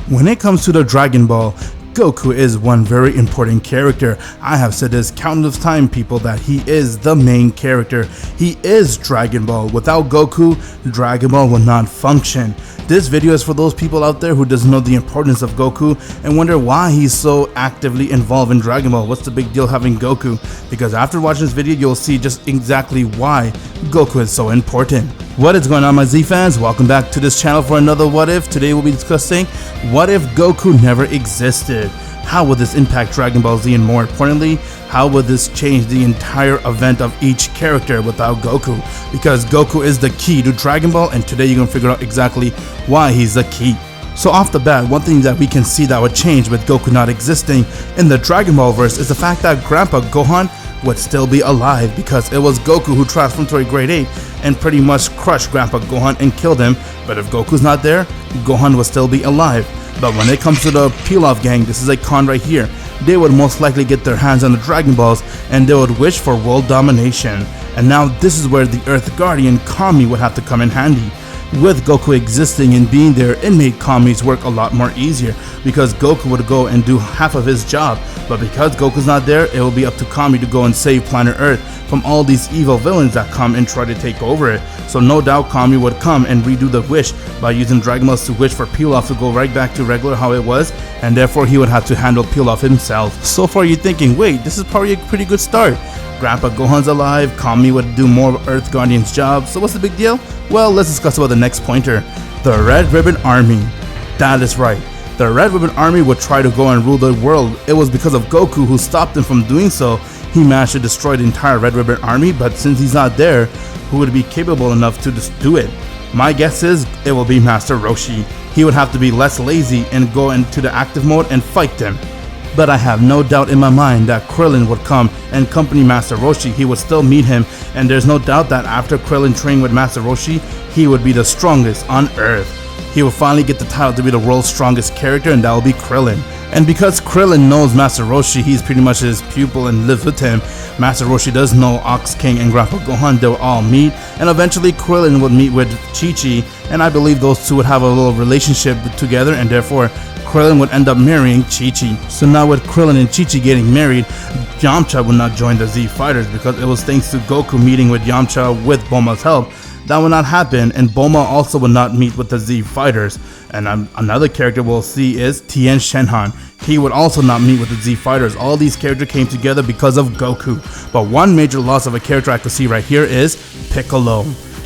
When it comes to the Dragon Ball, Goku is one very important character. I have said this countless times, people, that he is the main character. He is Dragon Ball. Without Goku, Dragon Ball will not function. This video is for those people out there who doesn't know the importance of Goku and wonder why he's so actively involved in Dragon Ball. What's the big deal having Goku? Because after watching this video, you'll see just exactly why Goku is so important. What is going on, my Z fans? Welcome back to this channel for another What If. Today we'll be discussing what if Goku never existed? How will this impact Dragon Ball Z, and more importantly, how will this change the entire event of each character without Goku? Because Goku is the key to Dragon Ball, and today you're going to figure out exactly why he's the key. So off the bat, one thing that we can see that would change with Goku not existing in the Dragon Ball verse is the fact that Grandpa Gohan would still be alive, because it was Goku who transformed to a grade 8 and pretty much crushed Grandpa Gohan and killed him. But if Goku's not there, Gohan will still be alive. But when it comes to the Peel-Off gang, this is a con right here. They would most likely get their hands on the Dragon Balls and they would wish for world domination. And now this is where the Earth Guardian Kami would have to come in handy. With Goku existing and being there, it made Kami's work a lot more easier, because Goku would go and do half of his job. But because Goku's not there, it will be up to Kami to go and save planet Earth from all these evil villains that come and try to take over it. So no doubt Kami would come and redo the wish by using Dragon Balls to wish for Peel-Off to go right back to regular how it was, and therefore he would have to handle Peel-Off himself. So far you're thinking, wait, this is probably a pretty good start. Grandpa Gohan's alive, Kami would do more Earth Guardian's job, so what's the big deal? Well, let's discuss about the next pointer. The Red Ribbon Army. That is right. The Red Ribbon Army would try to go and rule the world. It was because of Goku who stopped him from doing so. He managed to destroy the entire Red Ribbon Army, but since he's not there, who would be capable enough to just do it? My guess is it will be Master Roshi. He would have to be less lazy and go into the active mode and fight them. But I have no doubt in my mind that Krillin would come and accompany Master Roshi. He would still meet him, and there's no doubt that after Krillin trained with Master Roshi, he would be the strongest on Earth. He will finally get the title to be the world's strongest character, and that will be Krillin. And because Krillin knows Master Roshi, he's pretty much his pupil and lives with him. Master Roshi does know Ox King and Grandpa Gohan. They'll all meet, and eventually Krillin would meet with Chi-Chi, and I believe those two would have a little relationship together, and therefore Krillin would end up marrying Chi-Chi. So now with Krillin and Chi-Chi getting married, Yamcha would not join the Z Fighters, because it was thanks to Goku meeting with Yamcha with Bulma's help. That would not happen, and Bulma also would not meet with the Z Fighters. And another character we'll see is Tien Shenhan. He would also not meet with the Z Fighters. All these characters came together because of Goku. But one major loss of a character I could see right here is Piccolo.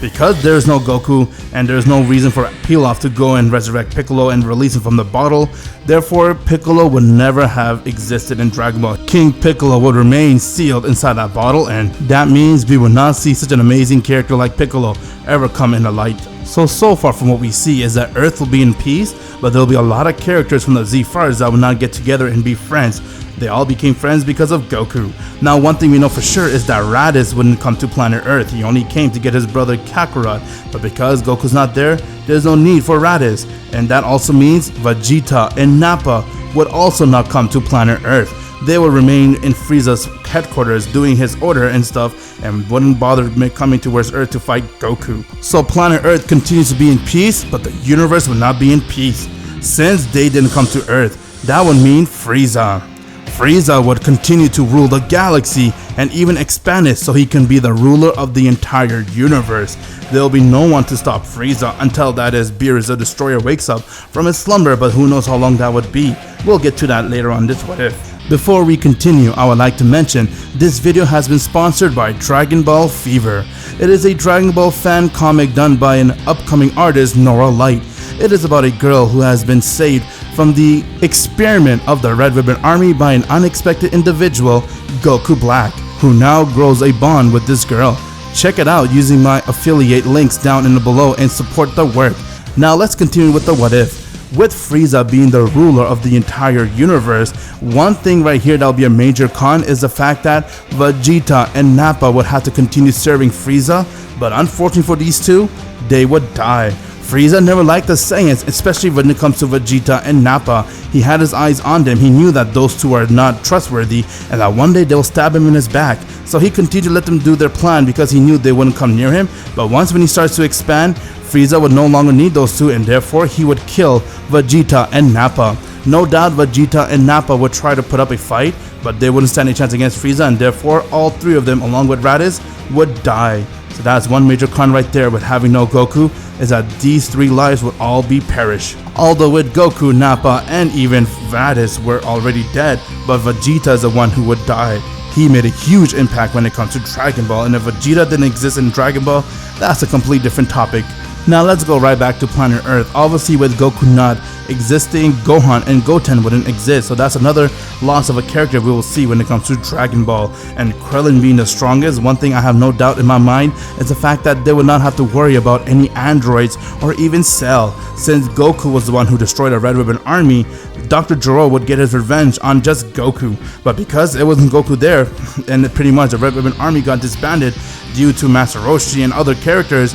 Because there's no Goku and there's no reason for Peel-Off to go and resurrect Piccolo and release him from the bottle, therefore Piccolo would never have existed in Dragon Ball. King Piccolo would remain sealed inside that bottle, and that means we will not see such an amazing character like Piccolo ever come into light. So far from what we see is that Earth will be in peace, but there will be a lot of characters from the Z Fighters that will not get together and be friends. They all became friends because of Goku. Now one thing we know for sure is that Raditz wouldn't come to planet Earth. He only came to get his brother Kakarot. But because Goku's not there, there's no need for Raditz. And that also means Vegeta and Nappa would also not come to planet Earth. They would remain in Frieza's headquarters doing his order and stuff, and wouldn't bother coming towards Earth to fight Goku. So planet Earth continues to be in peace, but the universe will not be in peace. Since they didn't come to Earth, that would mean Frieza. Frieza would continue to rule the galaxy and even expand it so he can be the ruler of the entire universe. There will be no one to stop Frieza until, that is, Beerus the Destroyer wakes up from his slumber, but who knows how long that would be. We'll get to that later on this What If. Before we continue, I would like to mention this video has been sponsored by Dragon Ball Fever. It is a Dragon Ball fan comic done by an upcoming artist, Nora Light. It is about a girl who has been saved from the experiment of the Red Ribbon Army by an unexpected individual, Goku Black, who now grows a bond with this girl. Check it out using my affiliate links down in the below and support the work. Now let's continue with the What If. With Frieza being the ruler of the entire universe, one thing right here that will be a major con is the fact that Vegeta and Nappa would have to continue serving Frieza, but unfortunately for these two, they would die. Frieza never liked the Saiyans, especially when it comes to Vegeta and Nappa. He had his eyes on them. He knew that those two are not trustworthy and that one day they'll stab him in his back. So he continued to let them do their plan because he knew they wouldn't come near him. But once when he starts to expand, Frieza would no longer need those two, and therefore he would kill Vegeta and Nappa. No doubt Vegeta and Nappa would try to put up a fight, but they wouldn't stand a chance against Frieza, and therefore all three of them along with Raditz would die. So that's one major con right there with having no Goku, is that these three lives would all be perished. Although with Goku, Nappa, and even Raditz were already dead, but Vegeta is the one who would die. He made a huge impact when it comes to Dragon Ball, and if Vegeta didn't exist in Dragon Ball, that's a complete different topic. Now let's go right back to planet Earth. Obviously with Goku not existing, Gohan and Goten wouldn't exist, so that's another loss of a character we will see when it comes to Dragon Ball. And Krillin being the strongest, one thing I have no doubt in my mind is the fact that they would not have to worry about any androids or even Cell. Since Goku was the one who destroyed a Red Ribbon army, Dr. Gero would get his revenge on just Goku. But because it wasn't Goku there, and pretty much the Red Ribbon army got disbanded due to Master Roshi and other characters,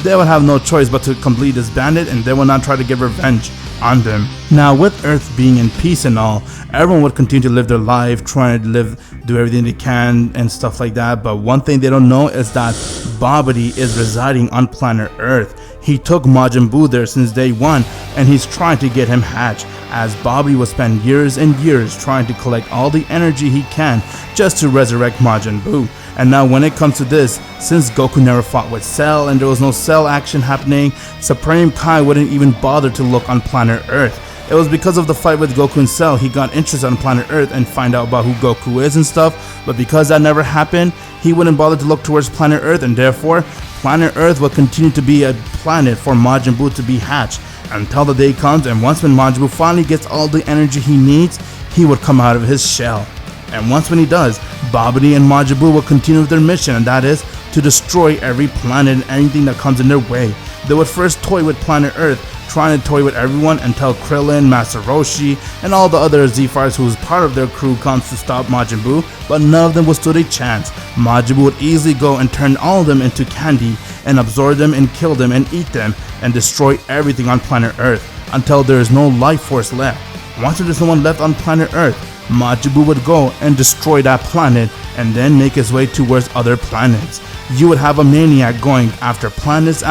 they would have no choice but to completely disband it, and they will not try to get revenge on them. Now with Earth being in peace and all, everyone would continue to live their life, trying to do everything they can and stuff like that. But one thing they don't know is that Babidi is residing on planet Earth. He took Majin Buu there since day one, and he's trying to get him hatched, as Babidi will spend years and years trying to collect all the energy he can just to resurrect Majin Buu. And now when it comes to this, since Goku never fought with Cell and there was no Cell action happening, Supreme Kai wouldn't even bother to look on planet Earth. It was because of the fight with Goku and Cell he got interested on planet Earth and find out about who Goku is and stuff, but because that never happened, he wouldn't bother to look towards planet Earth, and therefore planet Earth will continue to be a planet for Majin Buu to be hatched until the day comes, and once when Majin Buu finally gets all the energy he needs, he would come out of his shell. And once when he does, Babidi and Majin Buu will continue with their mission, and that is to destroy every planet and anything that comes in their way. They would first toy with planet Earth, trying to toy with everyone until Krillin, Master Roshi, and all the other Z-Fighters who was part of their crew comes to stop Majin Buu, but none of them would stood a chance. Majin Buu would easily go and turn all of them into candy and absorb them and kill them and eat them and destroy everything on planet Earth until there is no life force left. Once there is no one left on planet Earth, Majin Buu would go and destroy that planet and then make his way towards other planets. You would have a maniac going after planets,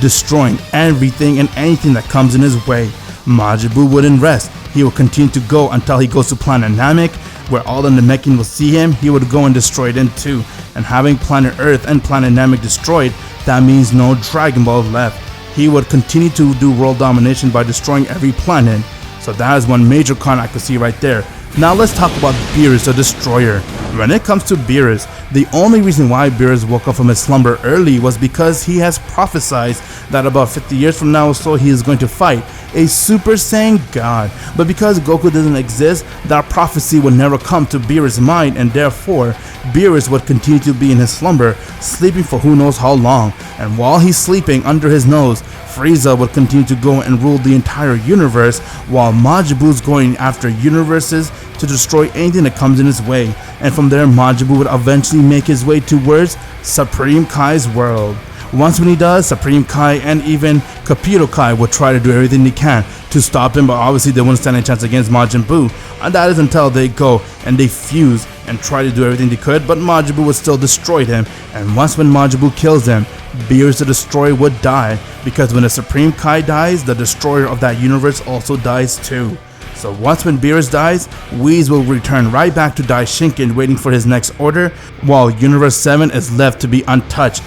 destroying everything and anything that comes in his way. Majin Buu wouldn't rest. He would continue to go until he goes to planet Namek, where all the Namekian will see him. He would go and destroy them too. And having planet Earth and planet Namek destroyed, that means no Dragon Ball left. He would continue to do world domination by destroying every planet. So that is one major con I could see right there. Now let's talk about Beerus the Destroyer. When it comes to Beerus, the only reason why Beerus woke up from his slumber early was because he has prophesied that about 50 years from now or so he is going to fight a Super Saiyan God. But because Goku doesn't exist, that prophecy would never come to Beerus' mind, and therefore Beerus would continue to be in his slumber, sleeping for who knows how long. And while he's sleeping under his nose, Frieza would continue to go and rule the entire universe, while Majin Buu's going after universes to destroy anything that comes in his way. And from there, Majin Buu would eventually make his way towards Supreme Kai's world. Once when he does, Supreme Kai and even Capito Kai would try to do everything they can to stop him, but obviously they wouldn't stand a chance against Majin Buu. And that is until they go and they fuse and try to do everything they could, but Majin Buu would still destroy them. And once when Majin Buu kills them, Beerus the Destroyer would die, because when the Supreme Kai dies, the destroyer of that universe also dies too. So once when Beerus dies, Whis will return right back to Daishinkan waiting for his next order, while Universe 7 is left to be untouched.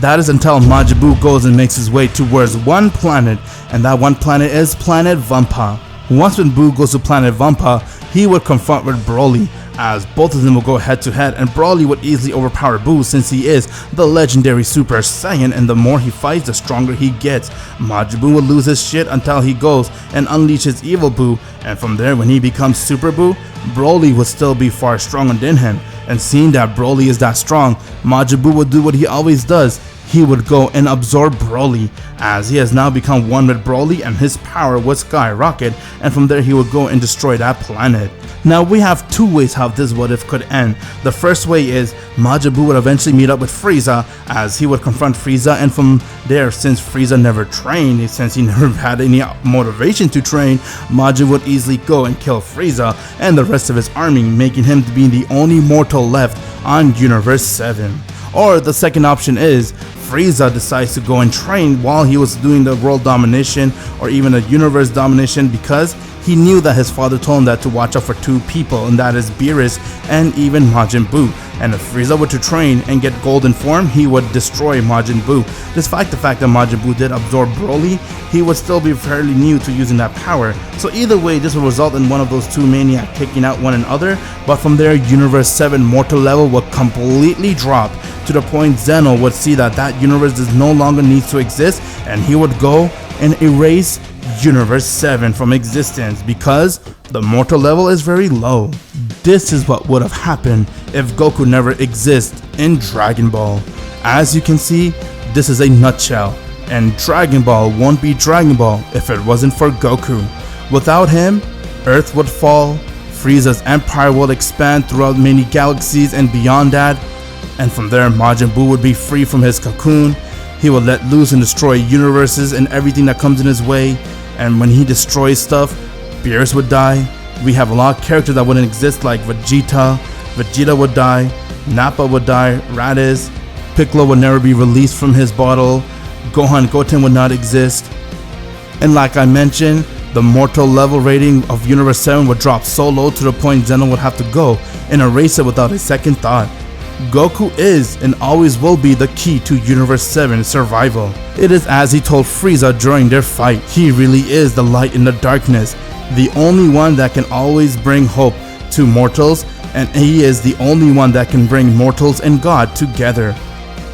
That is until Majin Buu goes and makes his way towards one planet, and that one planet is Planet Vampa. Once when Buu goes to Planet Vampa, he would confront with Broly, as both of them will go head to head, and Broly would easily overpower Buu since he is the legendary Super Saiyan, and the more he fights, the stronger he gets. Majin Buu will lose his shit until he goes and unleashes Evil Buu, and from there when he becomes Super Buu, Broly would still be far stronger than him. And seeing that Broly is that strong, Majin Buu would do what he always does. he would go and absorb Broly, as he has now become one with Broly and his power would skyrocket, and from there he would go and destroy that planet. Now we have two ways how this what if could end. The first way is Majin Buu would eventually meet up with Frieza, as he would confront Frieza, and from there, since Frieza never trained, since he never had any motivation to train, Majin would easily go and kill Frieza and the rest of his army, making him to be the only mortal left on Universe 7. Or the second option is Frieza decides to go and train while he was doing the world domination or even a universe domination, because he knew that his father told him that to watch out for two people, and that is Beerus and even Majin Buu. And if Frieza were to train and get golden form, he would destroy Majin Buu. Despite the fact that Majin Buu did absorb Broly, he would still be fairly new to using that power. So either way, this would result in one of those two maniacs taking out one another, but from there, Universe 7 mortal level would completely drop to the point Zeno would see that that universe does no longer need to exist, and he would go and erase Universe 7 from existence because the mortal level is very low. This is what would have happened if Goku never exists in Dragon Ball. As you can see, this is a nutshell, and Dragon Ball won't be Dragon Ball if it wasn't for Goku. Without him, Earth would fall, Frieza's empire would expand throughout many galaxies and beyond that, and from there Majin Buu would be free from his cocoon. He would let loose and destroy universes and everything that comes in his way, and when he destroys stuff, Beerus would die. We have a lot of characters that wouldn't exist, like Vegeta would die, Nappa would die, Raditz, Piccolo would never be released from his bottle, Goten would not exist. And like I mentioned, the mortal level rating of Universe 7 would drop so low to the point Zeno would have to go and erase it without a second thought. Goku is and always will be the key to Universe 7's survival. It is as he told Frieza during their fight, he really is the light in the darkness, the only one that can always bring hope to mortals, and he is the only one that can bring mortals and God together.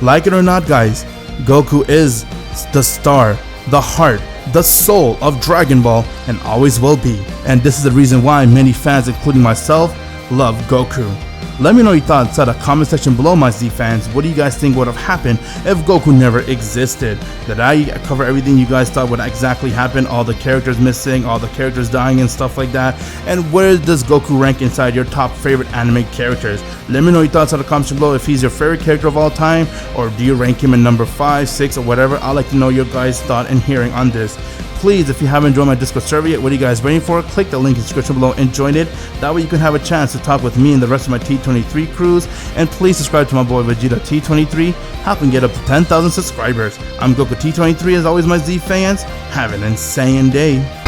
Like it or not, guys, Goku is the star, the heart, the soul of Dragon Ball, and always will be. And this is the reason why many fans, including myself, love Goku. Let me know your thoughts inside the comment section below, my Z fans. What do you guys think would have happened if Goku never existed? Did I cover everything you guys thought would exactly happen? All the characters missing, all the characters dying and stuff like that? And where does Goku rank inside your top favorite anime characters? Let me know your thoughts in the comments below, if he's your favorite character of all time, or do you rank him in number 5, 6, or whatever. I'd like to know your guys' thought and hearing on this. Please, if you haven't joined my Discord server yet, what are you guys waiting for? Click the link in the description below and join it. That way you can have a chance to talk with me and the rest of my T23 crews. And please subscribe to my boy Vegeta T23. Help him get up to 10,000 subscribers. I'm Goku T23, as always, my Z fans. Have an insane day.